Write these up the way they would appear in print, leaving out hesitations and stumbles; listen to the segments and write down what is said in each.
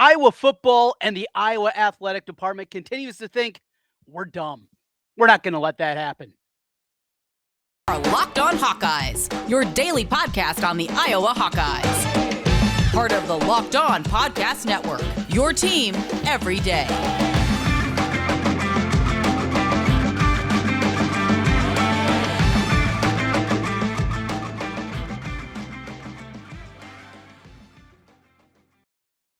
Iowa football and the Iowa athletic department continues to think we're dumb. We're not going to let that happen. Are Locked On Hawkeyes, your daily podcast on the Iowa Hawkeyes. Part of the Locked On Podcast Network, your team every day.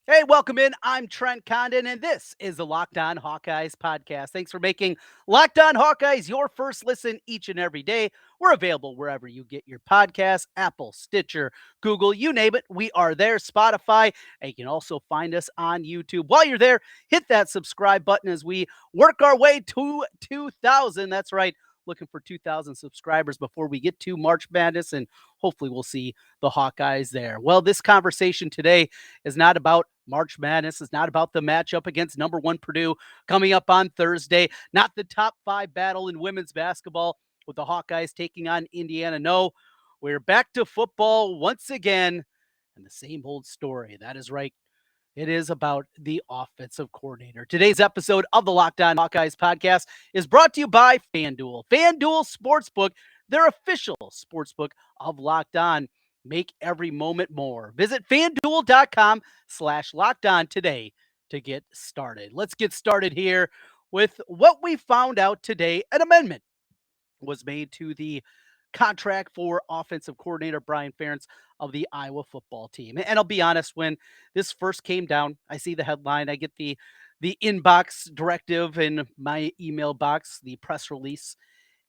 Hey, welcome in. I'm Trent Condon, and this is the Locked On Hawkeyes podcast. Thanks for making Locked On Hawkeyes your first listen each and every day. We're available wherever you get your podcasts, Apple, Stitcher, Google, you name it. We are there, Spotify, and you can also find us on YouTube. While you're there, hit that subscribe button as we work our way to 2,000. That's right. Looking for 2,000 subscribers before we get to March Madness, and hopefully we'll see the Hawkeyes there. Well, this conversation today is not about March Madness. It's not about the matchup against number one Purdue coming up on Thursday, not the top 5 battle in women's basketball with the Hawkeyes taking on Indiana. No, we're back to football once again, and the same old story. That is right. It is about the offensive coordinator. Today's episode of the Locked On Hawkeyes podcast is brought to you by FanDuel. FanDuel Sportsbook, their official sportsbook of Locked On. Make every moment more. Visit FanDuel.com/LockedOn today to get started. Let's get started here with what we found out today. An amendment was made to the contract for offensive coordinator Brian Ferentz of the Iowa football team. And I'll be honest, when this first came down, I see the headline, I get the inbox directive in my email box, the press release,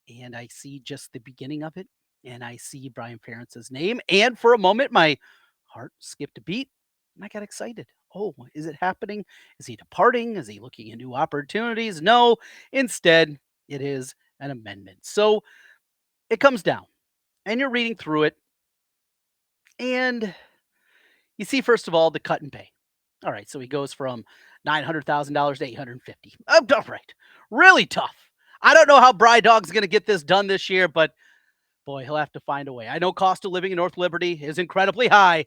and I see just the beginning of it, and I see Brian Ferentz's name, and for a moment, my heart skipped a beat, and I got excited. Oh, is it happening? Is he departing? Is he looking at new opportunities? No, instead, it is an amendment. So it comes down, and you're reading through it, and you see, first of all, the cut and pay. All right, so he goes from $900,000 to $850,000. All right, really tough. I don't know how Bry Dog's going to get this done this year, but boy, he'll have to find a way. I know cost of living in North Liberty is incredibly high,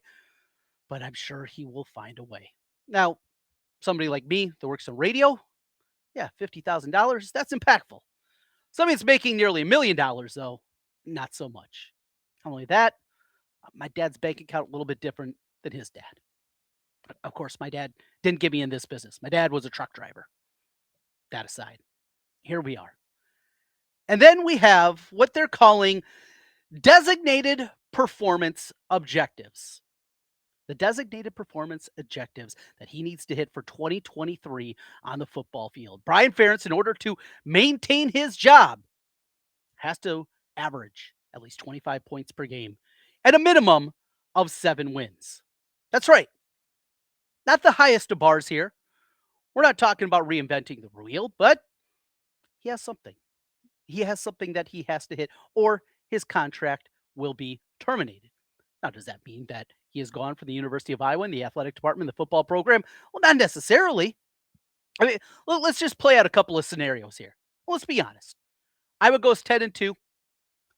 but I'm sure he will find a way. Now, somebody like me that works in radio, yeah, $50,000, that's impactful. Somebody that's making nearly $1 million, though, not so much. Not only that, my dad's bank account a little bit different than his dad. Of course, my dad didn't get me in this business. My dad was a truck driver. That aside, here we are. And then we have what they're calling designated performance objectives. The designated performance objectives that he needs to hit for 2023 on the football field. Brian Ferentz, in order to maintain his job, has to average at least 25 points per game at a minimum of 7 wins. That's right. Not the highest of bars here. We're not talking about reinventing the wheel, but he has something. He has something that he has to hit, or his contract will be terminated. Now, does that mean that he is gone from the University of Iowa in the athletic department, the football program? Well, not necessarily. I mean, let's just play out a couple of scenarios here. Well, let's be honest. Iowa goes 10-2,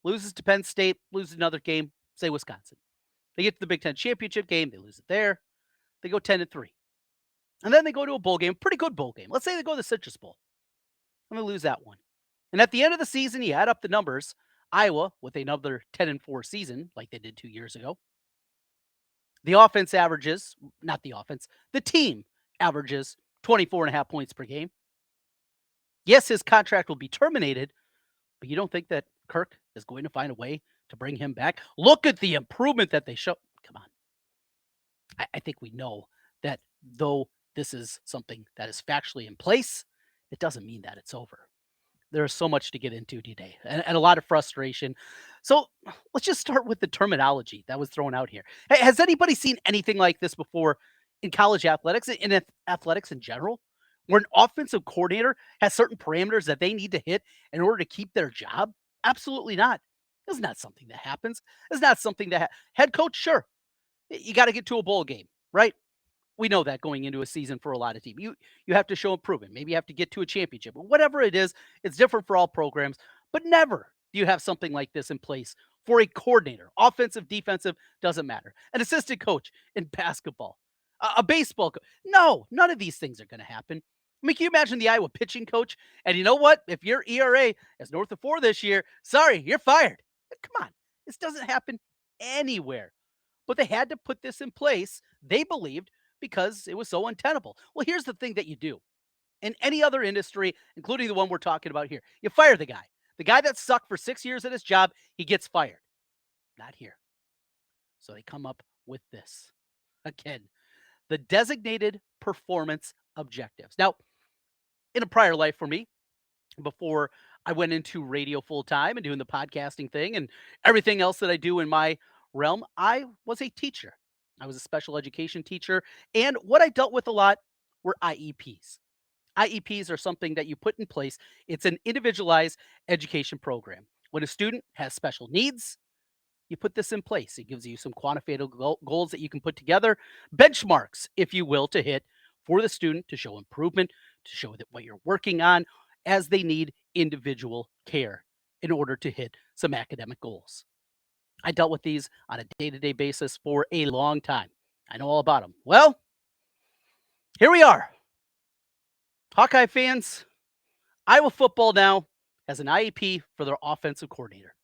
loses to Penn State, loses another game, say Wisconsin. They get to the Big Ten championship game, they lose it there. They go 10-3. And then they go to a bowl game, pretty good bowl game. Let's say they go to the Citrus Bowl, and they lose that one. And at the end of the season, you add up the numbers, Iowa, with another 10-4 season, like they did 2 years ago, the offense averages, not the offense, the team averages 24.5 points per game. Yes, his contract will be terminated, but you don't think that Kirk is going to find a way to bring him back? Look at the improvement that they show. Come on. I think we know that though this is something that is factually in place, it doesn't mean that it's over. There's so much to get into today and a lot of frustration. So let's just start with the terminology that was thrown out here. Hey, has anybody seen anything like this before in college athletics, in athletics in general, where an offensive coordinator has certain parameters that they need to hit in order to keep their job? Absolutely not. It's not something that happens. It's not something that head coach, sure, you got to get to a bowl game, right? We know that going into a season for a lot of teams. You have to show improvement. Maybe you have to get to a championship. But whatever it is, it's different for all programs. But never do you have something like this in place for a coordinator. Offensive, defensive, doesn't matter. An assistant coach in basketball. a baseball coach. No, none of these things are going to happen. I mean, can you imagine the Iowa pitching coach? And you know what? If your ERA is north of 4 this year, sorry, you're fired. Come on. This doesn't happen anywhere. But they had to put this in place, they believed, because it was so untenable. Well, here's the thing that you do in any other industry, including the one we're talking about here. You fire the guy. The guy that sucked for 6 years at his job, he gets fired. Not here. So they come up with this. Again, the designated performance objectives. Now, in a prior life for me, before I went into radio full time and doing the podcasting thing and everything else that I do in my realm, I was a teacher. I was a special education teacher. And what I dealt with a lot were IEPs. IEPs are something that you put in place. It's an individualized education program. When a student has special needs, you put this in place. It gives you some quantifiable goals that you can put together, benchmarks, if you will, to hit for the student to show improvement, to show that what you're working on as they need individual care in order to hit some academic goals. I dealt with these on a day to day basis for a long time. I know all about them. Well, here we are. Hawkeye fans, Iowa football now has an IEP for their offensive coordinator.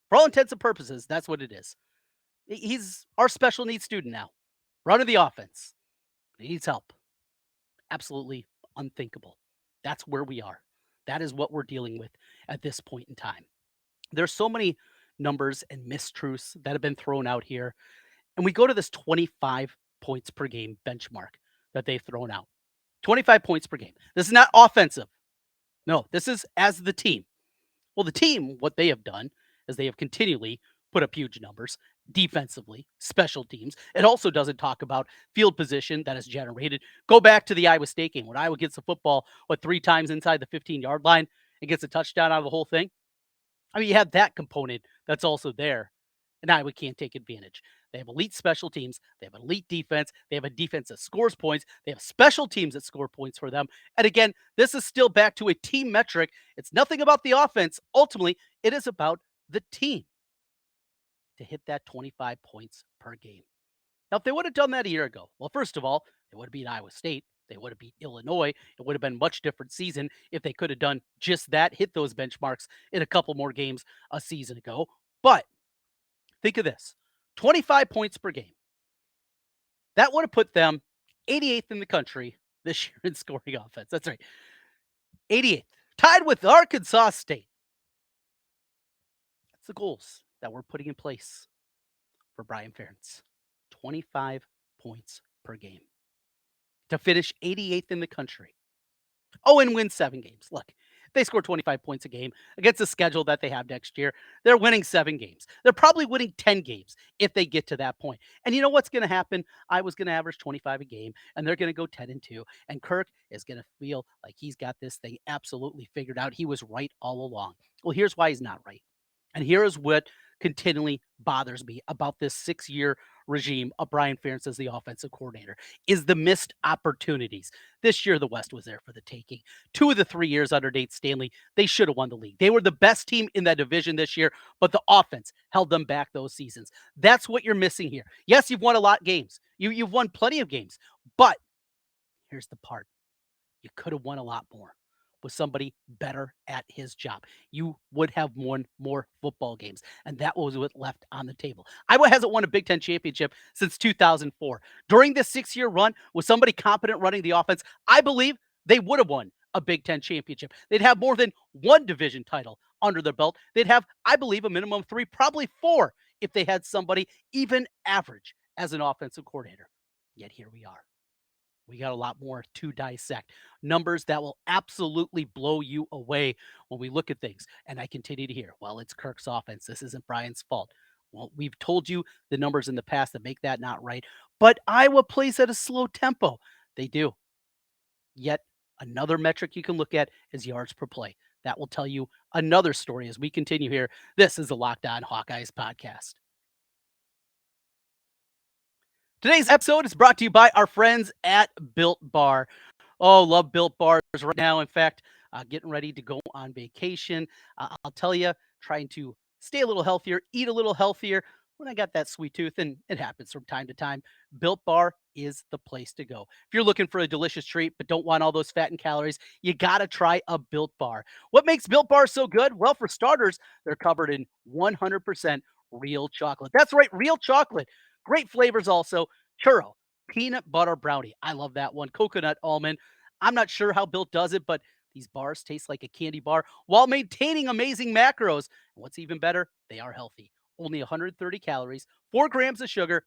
For all intents and purposes, that's what it is. He's our special needs student now, running the offense. He needs help. Absolutely unthinkable. That's where we are. That is what we're dealing with at this point in time. There's so many numbers and mistruths that have been thrown out here. And we go to this 25 points per game benchmark that they've thrown out. 25 points per game. This is not offensive. No, this is as the team. Well, the team, what they have done is they have continually put up huge numbers defensively, special teams. It also doesn't talk about field position that is generated. Go back to the Iowa State game when Iowa gets the football, 3 times inside the 15-yard line and gets a touchdown out of the whole thing. I mean, you have that component that's also there, and Iowa can't take advantage. They have elite special teams. They have elite defense. They have a defense that scores points. They have special teams that score points for them. And again, this is still back to a team metric. It's nothing about the offense. Ultimately, it is about the team to hit that 25 points per game. Now, if they would have done that a year ago, well, first of all, they would have beat Iowa State. They would have beat Illinois. It would have been a much different season if they could have done just that, hit those benchmarks in a couple more games a season ago. But think of this, 25 points per game. That would have put them 88th in the country this year in scoring offense. That's right. 88th. Tied with Arkansas State. That's the goals that we're putting in place for Brian Ferentz. 25 points per game. To finish 88th in the country. Oh, and win 7 games. Look, they score 25 points a game against the schedule that they have next year. They're winning 7 games. They're probably winning 10 games if they get to that point. And you know what's going to happen? I was going to average 25 a game, and they're going to go 10-2. And Kirk is going to feel like he's got this thing absolutely figured out. He was right all along. Well, here's why he's not right. And here is what continually bothers me about this 6-year regime of Brian Ferentz as the offensive coordinator is the missed opportunities. This year, the West was there for the taking. 2 of the 3 years under Nate Stanley, they should have won the league. They were the best team in that division this year, but the offense held them back those seasons. That's what you're missing here. Yes, you've won a lot of games. You've won plenty of games, but here's the part. You could have won a lot more with somebody better at his job. You would have won more football games, and that was what left on the table. Iowa hasn't won a Big Ten championship since 2004. During this 6-year run, with somebody competent running the offense, I believe they would have won a Big Ten championship. They'd have more than 1 division title under their belt. They'd have, I believe, a minimum of 3, probably 4, if they had somebody even average as an offensive coordinator. Yet here we are. We got a lot more to dissect. Numbers that will absolutely blow you away when we look at things. And I continue to hear, well, it's Kirk's offense. This isn't Brian's fault. Well, we've told you the numbers in the past that make that not right. But Iowa plays at a slow tempo. They do. Yet another metric you can look at is yards per play. That will tell you another story as we continue here. This is the Locked On Hawkeyes podcast. Today's episode is brought to you by our friends at Built Bar. Oh, love Built Bars right now. In fact, getting ready to go on vacation. I'll tell you, trying to stay a little healthier, eat a little healthier. When I got that sweet tooth, and it happens from time to time, Built Bar is the place to go. If you're looking for a delicious treat but don't want all those fat and calories, you got to try a Built Bar. What makes Built Bar so good? Well, for starters, they're covered in 100% real chocolate. That's right, real chocolate. Great flavors also. Churro, peanut butter brownie. I love that one. Coconut almond. I'm not sure how Built does it, but these bars taste like a candy bar while maintaining amazing macros. And what's even better, they are healthy. Only 130 calories, 4 grams of sugar,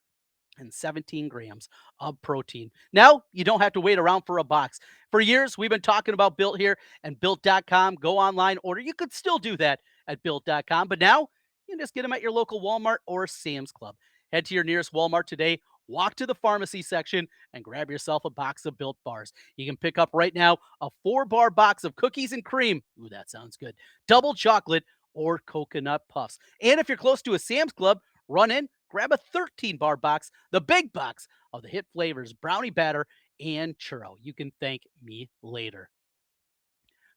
and 17 grams of protein. Now, you don't have to wait around for a box. For years, we've been talking about Built here and Built.com. Go online, order. You could still do that at Built.com, but now you can just get them at your local Walmart or Sam's Club. Head to your nearest Walmart today, walk to the pharmacy section, and grab yourself a box of Built Bars. You can pick up right now a 4-bar box of cookies and cream. Ooh, that sounds good. Double chocolate or coconut puffs. And if you're close to a Sam's Club, run in, grab a 13-bar box, the big box of the hit flavors, brownie batter, and churro. You can thank me later.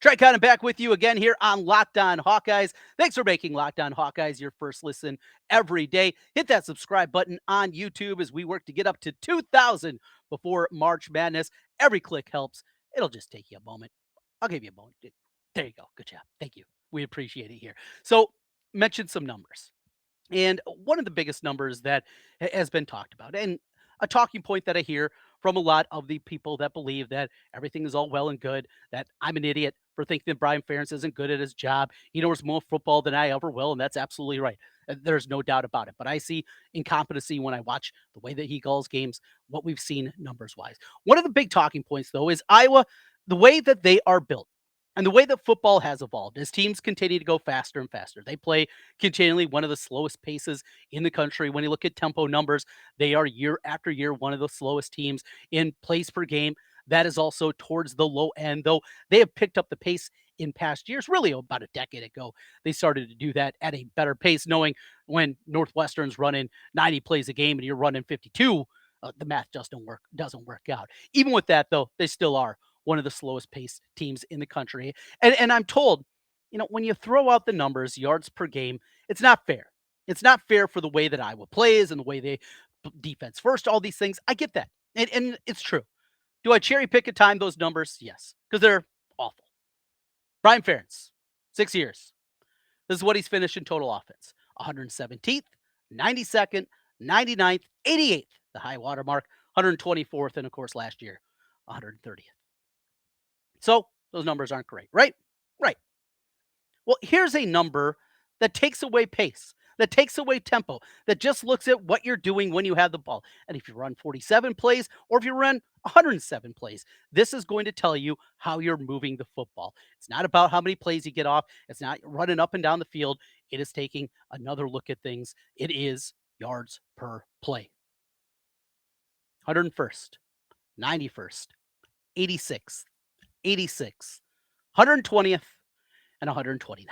Trent Condon back with you again here on Locked On Hawkeyes. Thanks for making Locked On Hawkeyes your first listen every day. Hit that subscribe button on YouTube as we work to get up to 2,000 before March Madness. Every click helps. It'll just take you a moment. I'll give you a moment. There you go. Good job. Thank you. We appreciate it here. So, mention some numbers. And one of the biggest numbers that has been talked about, and a talking point that I hear from a lot of the people that believe that everything is all well and good, that I'm an idiot for thinking that Brian Ferentz isn't good at his job. He knows more football than I ever will, and that's absolutely right. There's no doubt about it. But I see incompetency when I watch the way that he calls games, what we've seen numbers wise. One of the big talking points, though, is Iowa, the way that they are built. And the way that football has evolved as teams continue to go faster and faster. They play continually one of the slowest paces in the country. When you look at tempo numbers, they are year after year one of the slowest teams in plays per game. That is also towards the low end, though they have picked up the pace in past years. Really, about a decade ago, they started to do that at a better pace, knowing when Northwestern's running 90 plays a game and you're running 52, the math just doesn't work out. Even with that, though, they still are one of the slowest paced teams in the country. And I'm told, when you throw out the numbers, yards per game, it's not fair. It's not fair for the way that Iowa plays and the way they defense first, all these things. I get that. And it's true. Do I cherry pick at time those numbers? Yes, because they're awful. Brian Ferentz, 6 years. This is what he's finished in total offense. 117th, 92nd, 99th, 88th, the high water mark, 124th, and of course last year, 130th. So those numbers aren't great, right? Right. Well, here's a number that takes away pace, that takes away tempo, that just looks at what you're doing when you have the ball. And if you run 47 plays or if you run 107 plays, this is going to tell you how you're moving the football. It's not about how many plays you get off. It's not running up and down the field. It is taking another look at things. It is yards per play. 101st, 91st, 86th, 86th, 120th, and 129th.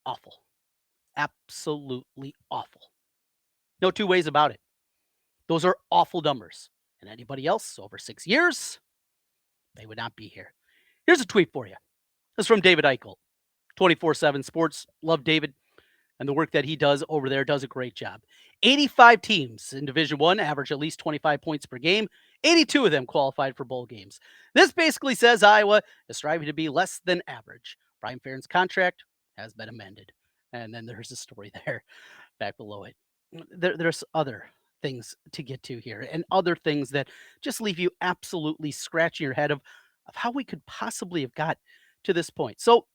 Awful. Absolutely awful. No two ways about it. Those are awful numbers. And anybody else over 6 years, they would not be here. Here's a tweet for you. This is from David Eichel, 24/7 Sports. Love David. And the work that he does over there does a great job. 85 teams in Division I average at least 25 points per game. 82 of them qualified for bowl games. This basically says Iowa is striving to be less than average. Brian Ferentz's contract has been amended. And then there's a story there back below it. There's other things to get to here and other things that just leave you absolutely scratching your head of how we could possibly have got to this point. So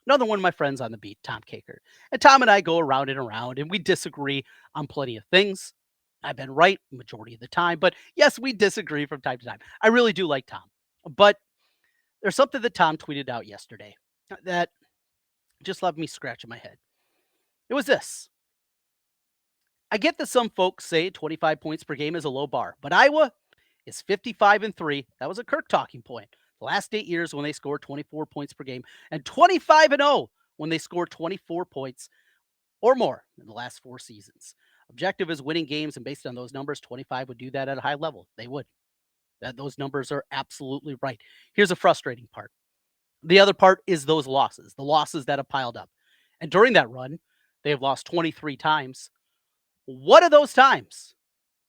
another one of my friends on the beat, Tom Kaker. And Tom and I go around and we disagree on plenty of things. I've been right majority of the time, but yes, we disagree from time to time. I really do like Tom. But there's something that Tom tweeted out yesterday that just left me scratching my head. It was this. I get that some folks say 25 points per game is a low bar, but Iowa is 55-3. That was a Kirk talking point. The last 8 years when they scored 24 points per game, and 25-0 when they scored 24 points or more in the last 4 seasons. Objective is winning games, and based on those numbers, 25 would do that at a high level. They would. Those numbers are absolutely right. Here's a frustrating part. The other part is those losses, the losses that have piled up. And during that run, they have lost 23 times. What are those times?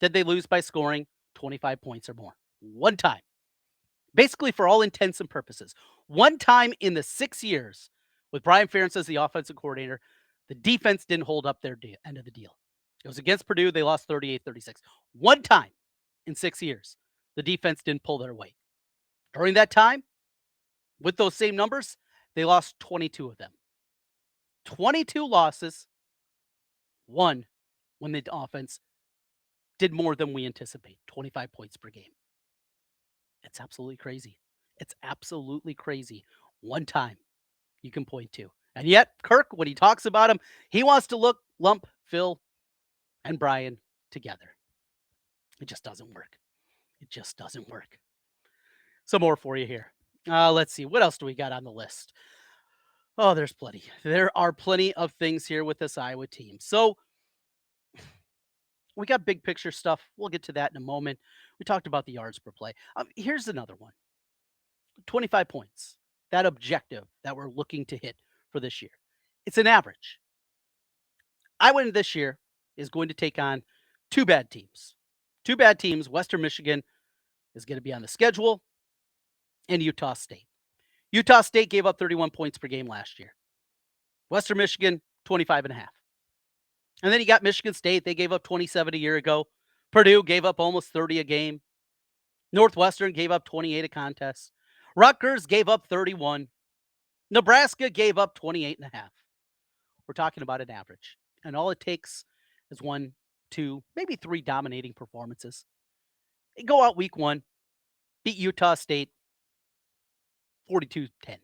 did they lose by scoring 25 points or more. One time. Basically, for all intents and purposes. One time in the 6 years with Brian Ferentz as the offensive coordinator, the defense didn't hold up their end of the deal. It was against Purdue. They lost 38-36. One time in 6 years, the defense didn't pull their weight. During that time, with those same numbers, they lost 22 of them. 22 losses, one when the offense did more than we anticipate, 25 points per game. It's absolutely crazy. It's absolutely crazy. One time you can point to. And yet, Kirk, when he talks about him, he wants to lump Phil and Brian together. It just doesn't work. It just doesn't work. Some more for you here. Let's see. What else do we got on the list? Oh, there's plenty. There are plenty of things here with this Iowa team. So we got big picture stuff. We'll get to that in a moment. We talked about the yards per play. Here's another one. 25 points. That objective that we're looking to hit for this year. It's an average. Iowa this year is going to take on two bad teams. Two bad teams. Western Michigan is going to be on the schedule, and Utah State. Utah State gave up 31 points per game last year. Western Michigan, 25 and a half. And then you got Michigan State. They gave up 27 a year ago. Purdue gave up almost 30 a game. Northwestern gave up 28 a contest. Rutgers gave up 31. Nebraska gave up 28 and a half. We're talking about an average. And all it takes is 1, 2, maybe 3 dominating performances. They go out week 1, beat Utah State 42-10. And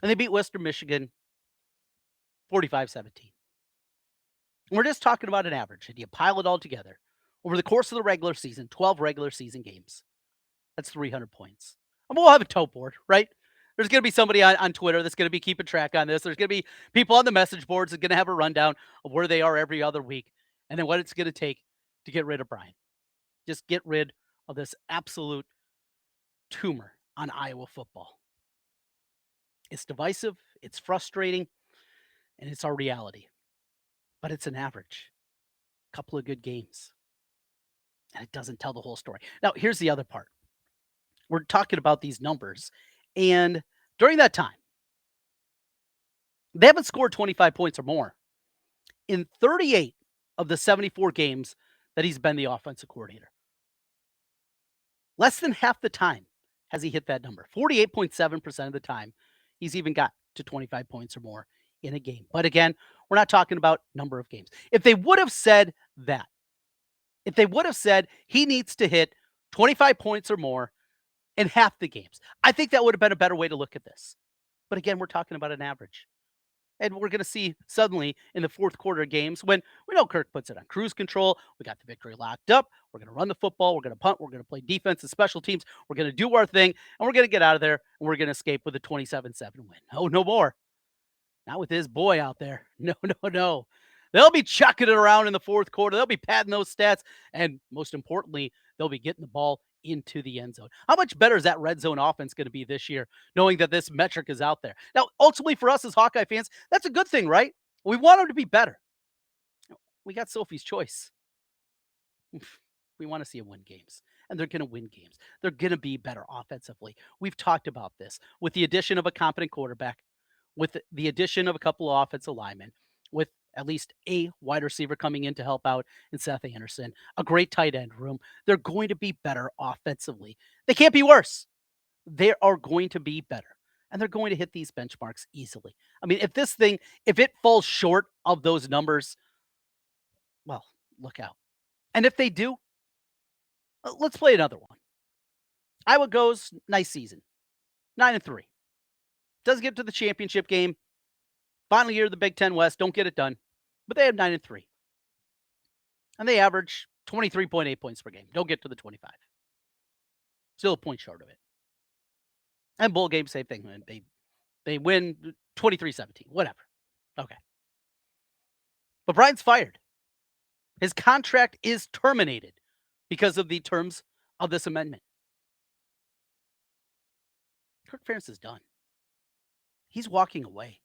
they beat Western Michigan 45-17. We're just talking about an average. And you pile it all together. Over the course of the regular season, 12 regular season games. That's 300 points. And we'll have a tote board, right? There's going to be somebody on Twitter that's going to be keeping track on this. There's going to be people on the message boards that are going to have a rundown of where they are every other week and then what it's going to take to get rid of Brian. Just get rid of this absolute tumor on Iowa football. It's divisive, it's frustrating, and it's our reality. But it's an average. A couple of good games. And it doesn't tell the whole story. Now, here's the other part. We're talking about these numbers. And during that time, they haven't scored 25 points or more in 38 of the 74 games that he's been the offensive coordinator. Less than half the time has he hit that number. 48.7% of the time, he's even got to 25 points or more in a game. But again, we're not talking about number of games. If they would have said that, if they would have said he needs to hit 25 points or more in half the games, I think that would have been a better way to look at this. But again, we're talking about an average. And we're going to see suddenly in the fourth quarter games when we know Kirk puts it on cruise control. We got the victory locked up. We're going to run the football. We're going to punt. We're going to play defense and special teams. We're going to do our thing. And we're going to get out of there. And we're going to escape with a 27-7 win. Oh, no more. Not with his boy out there. No, no, no. They'll be chucking it around in the fourth quarter. They'll be padding those stats. And most importantly, they'll be getting the ball into the end zone. How much better is that red zone offense going to be this year, knowing that this metric is out there? Now, ultimately for us as Hawkeye fans, that's a good thing, right? We want them to be better. We got Sophie's choice. We want to see them win games, and they're going to win games. They're going to be better offensively. We've talked about this with the addition of a competent quarterback, with the addition of a couple of offensive linemen, with at least a wide receiver coming in to help out in Seth Anderson, a great tight end room. They're going to be better offensively. They can't be worse. They are going to be better, and they're going to hit these benchmarks easily. I mean, if it falls short of those numbers, well, look out. And if they do, let's play another one. Iowa goes, nice season, 9-3. Doesn't get to the championship game. Final year of the Big Ten West, don't get it done. But they have 9-3. And they average 23.8 points per game. Don't get to the 25. Still a point short of it. And bowl game, same thing. They win 23-17. Whatever. Okay. But Brian's fired. His contract is terminated because of the terms of this amendment. Kirk Ferentz is done. He's walking away.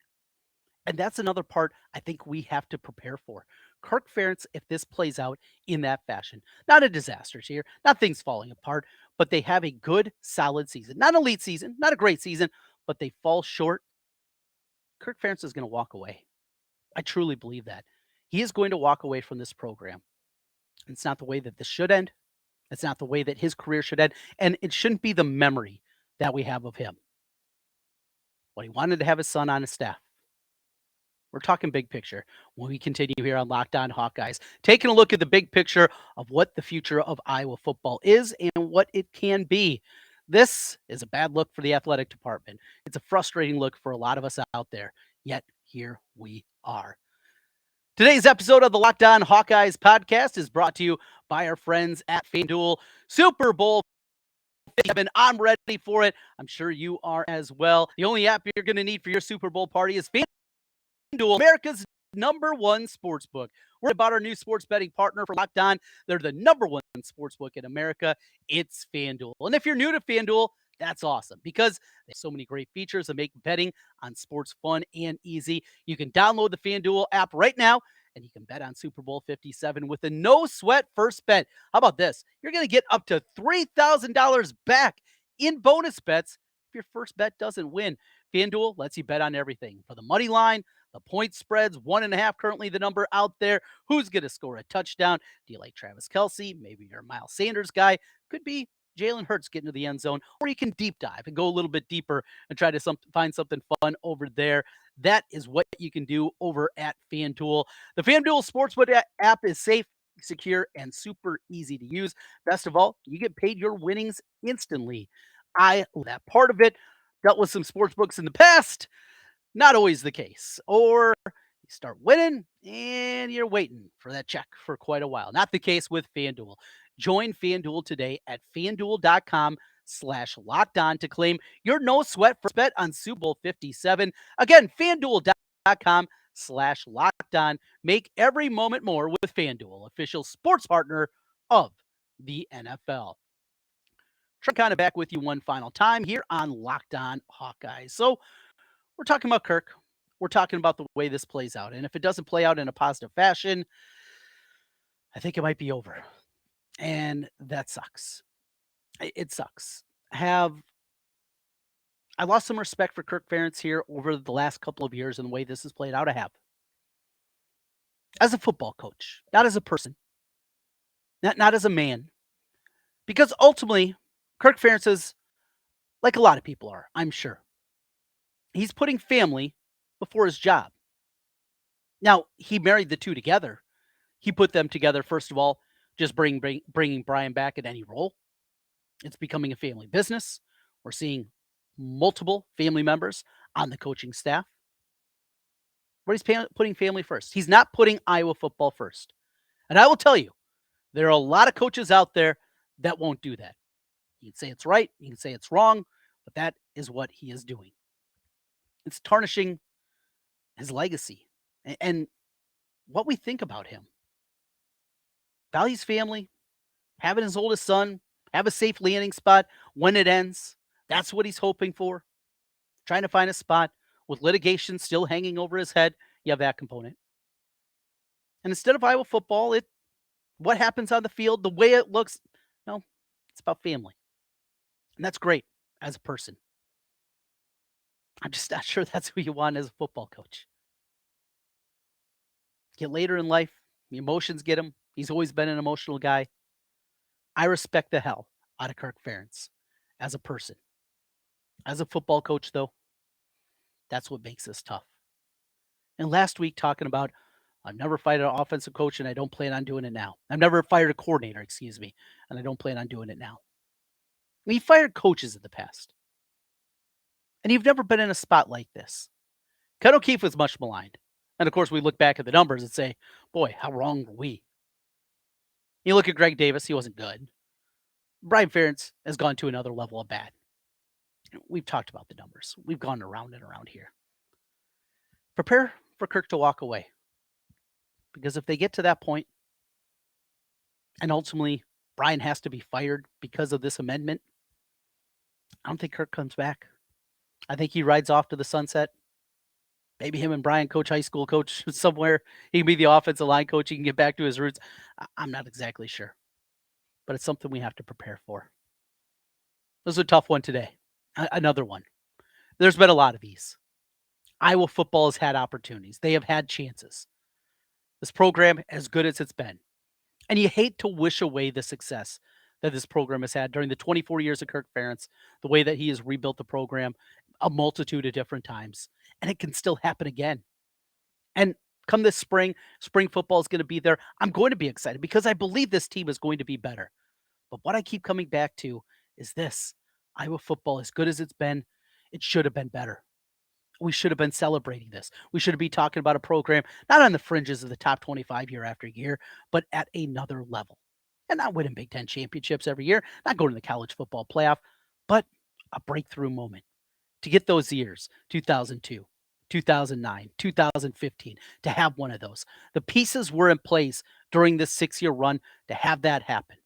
And that's another part I think we have to prepare for. Kirk Ferentz, if this plays out in that fashion, not a disaster here, not things falling apart, but they have a good, solid season. Not an elite season, not a great season, but they fall short. Kirk Ferentz is going to walk away. I truly believe that. He is going to walk away from this program. It's not the way that this should end. It's not the way that his career should end. And it shouldn't be the memory that we have of him. What he wanted to have his son on his staff. We're talking big picture when we continue here on Locked On Hawkeyes, taking a look at the big picture of what the future of Iowa football is and what it can be. This is a bad look for the athletic department. It's a frustrating look for a lot of us out there, yet here we are. Today's episode of the Locked On Hawkeyes podcast is brought to you by our friends at FanDuel. Super Bowl 57. I'm ready for it. I'm sure you are as well. The only app you're going to need for your Super Bowl party is FanDuel, America's #1 sports book. We're about our new sports betting partner for Locked On. They're the #1 sports book in America. It's FanDuel. And if you're new to FanDuel, that's awesome because there's so many great features that make betting on sports fun and easy. You can download the FanDuel app right now and you can bet on Super Bowl 57 with a no sweat first bet. How about this? You're going to get up to $3,000 back in bonus bets if your first bet doesn't win. FanDuel lets you bet on everything for the money line, the point spreads, 1.5 currently the number out there. Who's going to score a touchdown? Do you like Travis Kelce? Maybe you're a Miles Sanders guy. Could be Jalen Hurts getting to the end zone, or you can deep dive and go a little bit deeper and try to find something fun over there. That is what you can do over at FanDuel. The FanDuel Sportsbook app is safe, secure, and super easy to use. Best of all, you get paid your winnings instantly. I love that part of it. Dealt with some sports books in the past. Not always the case. Or you start winning and you're waiting for that check for quite a while. Not the case with FanDuel. Join FanDuel today at FanDuel.com/lockedon to claim your no sweat first bet on Super Bowl 57. Again, FanDuel.com/lockedon. Make every moment more with FanDuel, official sports partner of the NFL. Trent Condon back with you one final time here on Locked On Hawkeyes. So we're talking about Kirk. We're talking about the way this plays out. And if it doesn't play out in a positive fashion, I think it might be over. And that sucks. It sucks. I lost some respect for Kirk Ferentz here over the last couple of years and the way this has played out. I have. As a football coach, not as a person, not as a man. Because ultimately, Kirk Ferentz is, like a lot of people are, I'm sure, he's putting family before his job. Now, he married the two together. He put them together, first of all, just bringing Brian back in any role. It's becoming a family business. We're seeing multiple family members on the coaching staff. But he's putting family first. He's not putting Iowa football first. And I will tell you, there are a lot of coaches out there that won't do that. You can say it's right, you can say it's wrong, but that is what he is doing. It's tarnishing his legacy and what we think about him. Values family, having his oldest son, have a safe landing spot when it ends. That's what he's hoping for. Trying to find a spot with litigation still hanging over his head. You have that component. And instead of Iowa football, what happens on the field, the way it looks, no, it's about family. And that's great as a person. I'm just not sure that's who you want as a football coach. Get later in life, the emotions get him. He's always been an emotional guy. I respect the hell out of Kirk Ferentz as a person. As a football coach, though, that's what makes this tough. And last week, talking about, I've never fired an offensive coach and I don't plan on doing it now. I've never fired a coordinator, and I don't plan on doing it now. I mean, you fired coaches in the past. And you've never been in a spot like this. Ken O'Keefe was much maligned. And of course, we look back at the numbers and say, boy, how wrong were we? You look at Greg Davis, he wasn't good. Brian Ferentz has gone to another level of bad. We've talked about the numbers. We've gone around and around here. Prepare for Kirk to walk away. Because if they get to that point, and ultimately Brian has to be fired because of this amendment, I don't think Kirk comes back. I think he rides off to the sunset. Maybe him and Brian coach high school coach somewhere. He can be the offensive line coach. He can get back to his roots. I'm not exactly sure, but it's something we have to prepare for. This is a tough one today. Another one. There's been a lot of these. Iowa football has had opportunities. They have had chances. This program, as good as it's been, and you hate to wish away the success that this program has had during the 24 years of Kirk Ferentz, the way that he has rebuilt the program a multitude of different times, and it can still happen again. And come this spring football is going to be there. I'm going to be excited because I believe this team is going to be better. But what I keep coming back to is this: Iowa football, as good as it's been, it should have been better. We should have been celebrating this. We should be talking about a program not on the fringes of the top 25 year after year, but at another level. And not winning Big Ten championships every year, not going to the college football playoff, but a breakthrough moment to get those years 2002, 2009, 2015, to have one of those. The pieces were in place during this 6-year run to have that happen,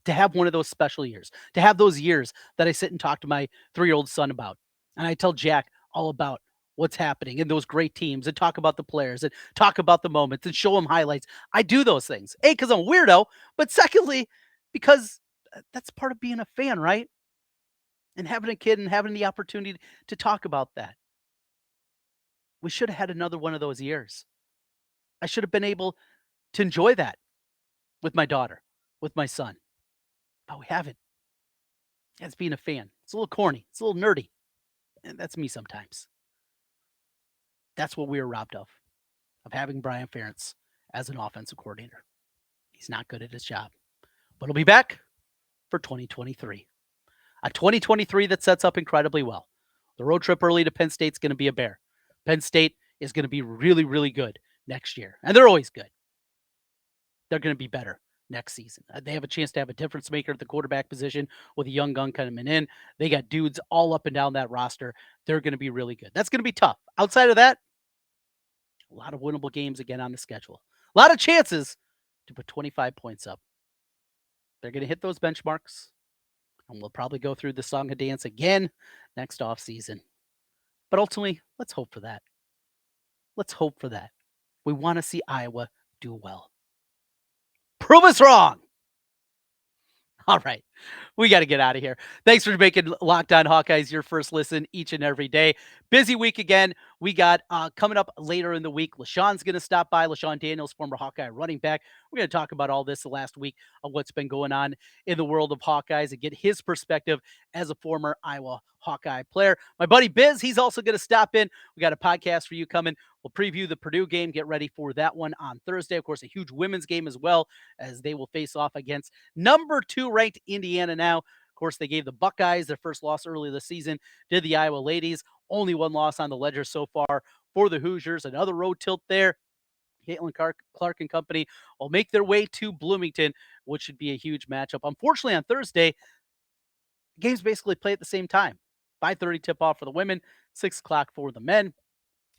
to have one of those special years, to have those years that I sit and talk to my 3-year-old son about. And I tell Jack all about what's happening in those great teams and talk about the players and talk about the moments and show him highlights. I do those things. A, because I'm a weirdo, but secondly, because that's part of being a fan, right? And having a kid and having the opportunity to talk about that. We should have had another one of those years. I should have been able to enjoy that with my daughter, with my son. But we haven't. That's being a fan. It's a little corny. It's a little nerdy. And that's me sometimes. That's what we were robbed of having Brian Ferentz as an offensive coordinator. He's not good at his job. But he'll be back for 2023. A 2023 that sets up incredibly well. The road trip early to Penn State's going to be a bear. Penn State is going to be really, really good next year. And they're always good. They're going to be better next season. They have a chance to have a difference maker at the quarterback position with a young gun coming in. They got dudes all up and down that roster. They're going to be really good. That's going to be tough. Outside of that, a lot of winnable games again on the schedule. A lot of chances to put 25 points up. They're going to hit those benchmarks. And we'll probably go through the song and dance again next offseason. But ultimately, let's hope for that. Let's hope for that. We want to see Iowa do well. Prove us wrong. All right. We got to get out of here. Thanks for making Locked On Hawkeyes your first listen each and every day. Busy week again. We got coming up later in the week. LaShawn's going to stop by. LaShawn Daniels, former Hawkeye running back. We're going to talk about all this the last week of what's been going on in the world of Hawkeyes and get his perspective as a former Iowa Hawkeye player. My buddy Biz, he's also going to stop in. We got a podcast for you coming. We'll preview the Purdue game. Get ready for that one on Thursday. Of course, a huge women's game as well, as they will face off against number 2 ranked Indiana now. Of course, they gave the Buckeyes their first loss early this season. Did the Iowa ladies. Only one loss on the ledger so far for the Hoosiers. Another road tilt there. Caitlin Clark and company will make their way to Bloomington, which should be a huge matchup. Unfortunately, on Thursday, games basically play at the same time. 5:30 tip-off for the women, 6 o'clock for the men.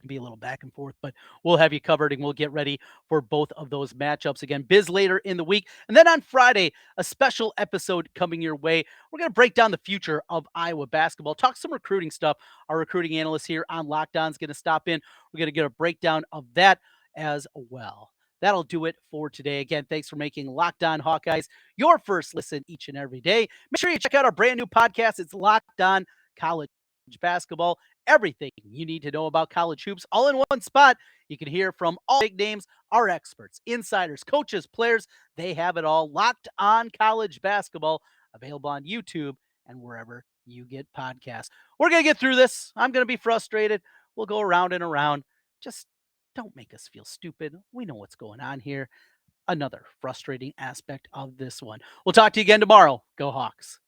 Be a little back and forth, but we'll have you covered and we'll get ready for both of those matchups again. Biz later in the week. And then on Friday, a special episode coming your way. We're going to break down the future of Iowa basketball, talk some recruiting stuff. Our recruiting analyst here on Locked On is going to stop in. We're going to get a breakdown of that as well. That'll do it for today. Again, thanks for making Locked On Hawkeyes your first listen each and every day. Make sure you check out our brand new podcast. It's Locked On College Basketball. Everything you need to know about college hoops all in one spot. You can hear from all big names, our experts, insiders, coaches, players. They have it all. Locked On College Basketball, available on YouTube and wherever you get podcasts. We're going to get through this. I'm going to be frustrated. We'll go around and around. Just don't make us feel stupid. We know what's going on here. Another frustrating aspect of this one. We'll talk to you again tomorrow. Go Hawks.